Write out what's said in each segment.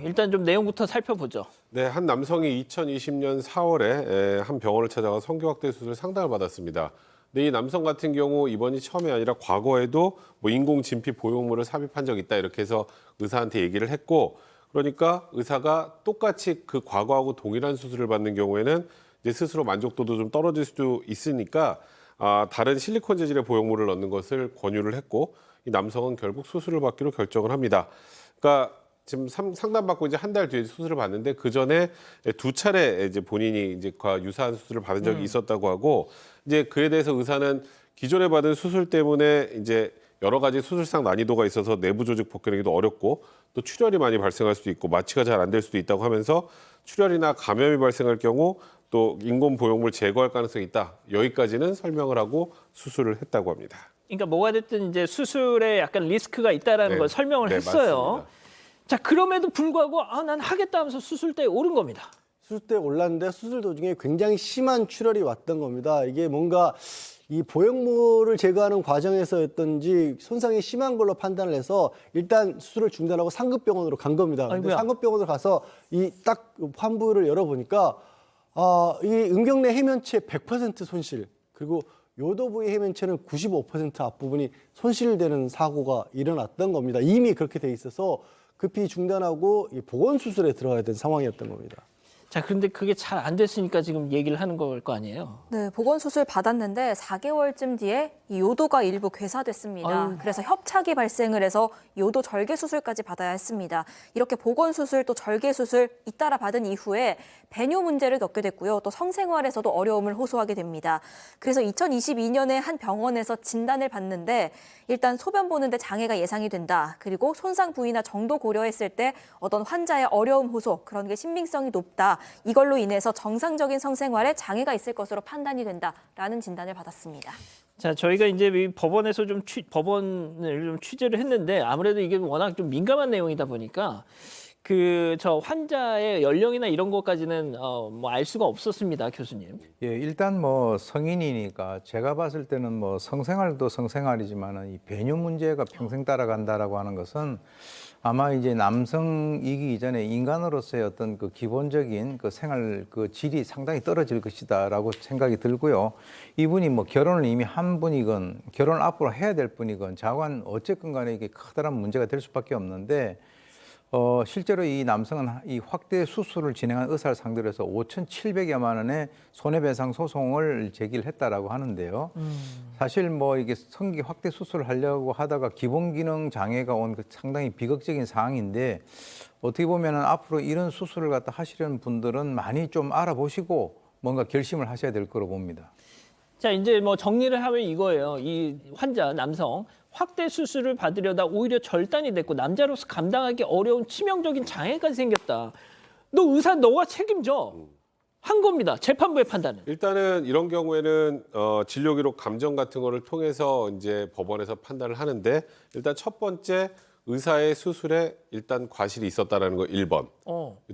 일단 좀 내용부터 살펴보죠. 네, 한 남성이 2020년 4월에 한 병원을 찾아가 성기확대 수술 상담을 받았습니다. 근데 이 남성 같은 경우 이번이 처음이 아니라 과거에도 뭐 인공 진피 보형물을 삽입한 적 있다 이렇게 해서 의사한테 얘기를 했고, 그러니까 의사가 똑같이 그 과거하고 동일한 수술을 받는 경우에는 이제 스스로 만족도도 좀 떨어질 수도 있으니까 다른 실리콘 재질의 보형물을 넣는 것을 권유를 했고, 이 남성은 결국 수술을 받기로 결정을 합니다. 그러니까 지금 상담받고 이제 한 달 뒤에 수술을 받는데 그 전에 두 차례 이제 본인이 이제 유사한 수술을 받은 적이 있었다고 하고, 이제 그에 대해서 의사는 기존에 받은 수술 때문에 이제 여러 가지 수술상 난이도가 있어서 내부 조직 복귀하기도 어렵고 또 출혈이 많이 발생할 수도 있고 마취가 잘 안 될 수도 있다고 하면서 출혈이나 감염이 발생할 경우 또 인공 보형물 제거할 가능성이 있다. 여기까지는 설명을 하고 수술을 했다고 합니다. 그러니까 뭐가 됐든 이제 수술에 약간 리스크가 있다라는 걸 설명을 했어요. 맞습니다. 자, 그럼에도 불구하고 난 하겠다 하면서 수술대에 오른 겁니다. 수술대에 올랐는데 수술 도중에 굉장히 심한 출혈이 왔던 겁니다. 이게 뭔가 이 보형물을 제거하는 과정에서였던지 손상이 심한 걸로 판단을 해서 일단 수술을 중단하고 상급병원으로 간 겁니다. 근데 상급병원으로 가서 이 딱 환부를 열어보니까 이 음경내 해면체 100% 손실, 그리고 요도 부위 해면체는 95% 앞부분이 손실되는 사고가 일어났던 겁니다. 이미 그렇게 돼 있어서 급히 중단하고 이 보건 수술에 들어가야 된 상황이었던 겁니다. 자, 그런데 그게 잘 안 됐으니까 지금 얘기를 하는 걸 거 아니에요? 네, 보건수술 받았는데 4개월쯤 뒤에 이 요도가 일부 괴사됐습니다. 그래서 협착이 발생을 해서 요도 절개 수술까지 받아야 했습니다. 이렇게 보건수술 또 절개 수술 잇따라 받은 이후에 배뇨 문제를 겪게 됐고요. 또 성생활에서도 어려움을 호소하게 됩니다. 그래서 2022년에 한 병원에서 진단을 받는데 일단 소변 보는데 장애가 예상이 된다. 그리고 손상 부위나 정도 고려했을 때 어떤 환자의 어려움 호소, 그런 게 신빙성이 높다. 이걸로 인해서 정상적인 성생활에 장애가 있을 것으로 판단이 된다라는 진단을 받았습니다. 자, 저희가 이제 이 법원에서 법원을 좀 취재를 했는데 아무래도 이게 워낙 좀 민감한 내용이다 보니까 저 환자의 연령이나 이런 것까지는 뭐 알 수가 없었습니다, 교수님. 예, 일단 뭐 성인이니까 제가 봤을 때는 뭐 성생활도 성생활이지만은 이 배뇨 문제가 평생 따라간다라고 하는 것은 아마 이제 남성이기 이전에 인간으로서의 어떤 그 기본적인 그 생활 그 질이 상당히 떨어질 것이다라고 생각이 들고요. 이분이 뭐 결혼을 이미 한 분이건 결혼을 앞으로 해야 될 분이건 자관 어쨌건 간에 이게 커다란 문제가 될 수밖에 없는데 실제로 이 남성은 이 확대 수술을 진행한 의사를 상대로 해서 5,700여만 원의 손해배상 소송을 제기를 했다라고 하는데요. 사실 뭐 이게 성기 확대 수술을 하려고 하다가 기본 기능 장애가 온 그 상당히 비극적인 상황인데 어떻게 보면은 앞으로 이런 수술을 갖다 하시려는 분들은 많이 좀 알아보시고 뭔가 결심을 하셔야 될 거로 봅니다. 자, 이제 뭐 정리를 하면 이거예요. 이 환자 남성 확대 수술을 받으려다 오히려 절단이 됐고 남자로서 감당하기 어려운 치명적인 장애까지 생겼다. 너 의사 너가 책임져. 한 겁니다. 재판부의 판단은. 일단은 이런 경우에는 진료 기록 감정 같은 거를 통해서 이제 법원에서 판단을 하는데, 일단 첫 번째 의사의 수술에 일단 과실이 있었다라는 거 1번.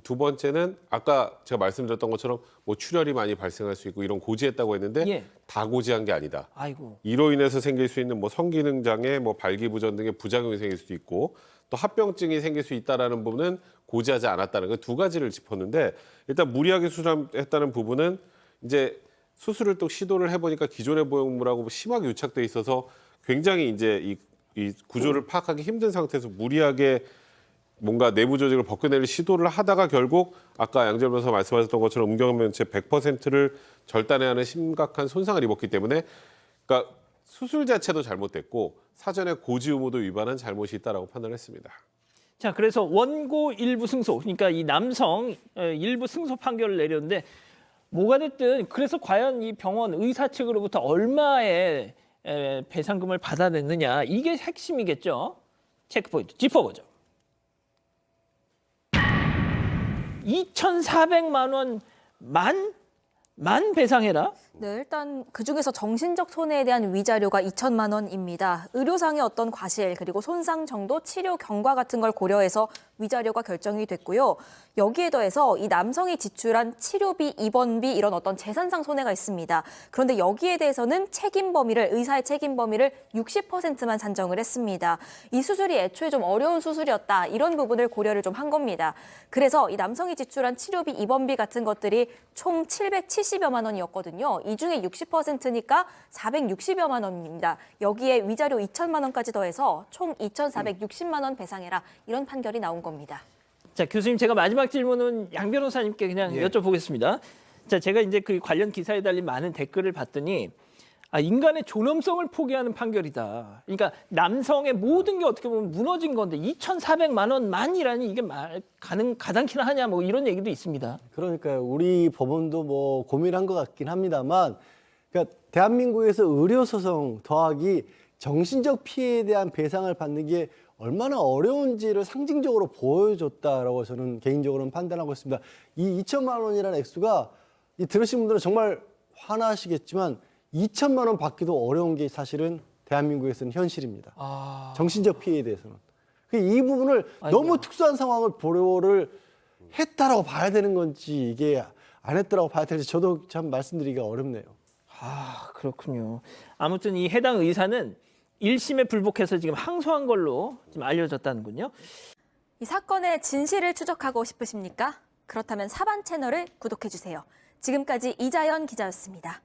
두 번째는 아까 제가 말씀드렸던 것처럼 뭐 출혈이 많이 발생할 수 있고 이런 고지했다고 했는데 다 고지한 게 아니다. 아이고. 이로 인해서 생길 수 있는 뭐 성기능 장애, 뭐 발기부전 등의 부작용이 생길 수도 있고 또 합병증이 생길 수 있다라는 부분은 고지하지 않았다는 그 두 가지를 짚었는데, 일단 무리하게 수술했다는 부분은 이제 수술을 또 시도를 해보니까 기존의 보형물하고 심하게 유착돼 있어서 굉장히 이제 이 구조를 파악하기 힘든 상태에서 무리하게 뭔가 내부 조직을 벗겨내는 시도를 하다가 결국 아까 양재열 변호사 말씀하셨던 것처럼 음경면체 100%를 절단해야 하는 심각한 손상을 입었기 때문에, 그러니까 수술 자체도 잘못됐고 사전에 고지 의무도 위반한 잘못이 있다라고 판단했습니다. 자, 그래서 원고 일부 승소, 그러니까 이 남성 일부 승소 판결을 내렸는데 뭐가 됐든 그래서 과연 이 병원 의사 측으로부터 얼마의 배상금을 받아냈느냐, 이게 핵심이겠죠. 체크포인트 짚어보죠. 2,400만 원 만 배상해라? 네, 일단 그중에서 정신적 손해에 대한 위자료가 2천만 원입니다. 의료상의 어떤 과실, 그리고 손상 정도, 치료 경과 같은 걸 고려해서 위자료가 결정이 됐고요. 여기에 더해서 이 남성이 지출한 치료비, 입원비 이런 어떤 재산상 손해가 있습니다. 그런데 여기에 대해서는 의사의 책임 범위를 60%만 산정을 했습니다. 이 수술이 애초에 좀 어려운 수술이었다. 이런 부분을 고려를 좀 한 겁니다. 그래서 이 남성이 지출한 치료비, 입원비 같은 것들이 총 770여만 원이었거든요. 이 중에 60%니까 460여만 원입니다. 여기에 위자료 2천만 원까지 더해서 총 2,460만 원 배상해라. 이런 판결이 나온 겁니다. 자, 교수님, 제가 마지막 질문은 양 변호사님께 그냥 여쭤보겠습니다. 자, 제가 이제 그 관련 기사에 달린 많은 댓글을 봤더니 인간의 존엄성을 포기하는 판결이다. 그러니까 남성의 모든 게 어떻게 보면 무너진 건데 2,400만 원만이라니 이게 가당키나 하냐 뭐 이런 얘기도 있습니다. 그러니까요. 우리 법원도 뭐 고민한 것 같긴 합니다만, 그러니까 대한민국에서 의료소송 더하기 정신적 피해에 대한 배상을 받는 게 얼마나 어려운지를 상징적으로 보여줬다라고 저는 개인적으로는 판단하고 있습니다. 이 2천만 원이라는 액수가 들으신 분들은 정말 화나시겠지만 2천만 원 받기도 어려운 게 사실은 대한민국에서는 현실입니다. 정신적 피해에 대해서는. 이 부분을 너무 특수한 상황을 보호를 했다라고 봐야 되는 건지 이게 안 했다라고 봐야 되는지 저도 참 말씀드리기가 어렵네요. 그렇군요. 아무튼 이 해당 의사는 1심에 불복해서 지금 항소한 걸로 지금 알려졌다는군요. 이 사건의 진실을 추적하고 싶으십니까? 그렇다면 사반 채널을 구독해 주세요. 지금까지 이자연 기자였습니다.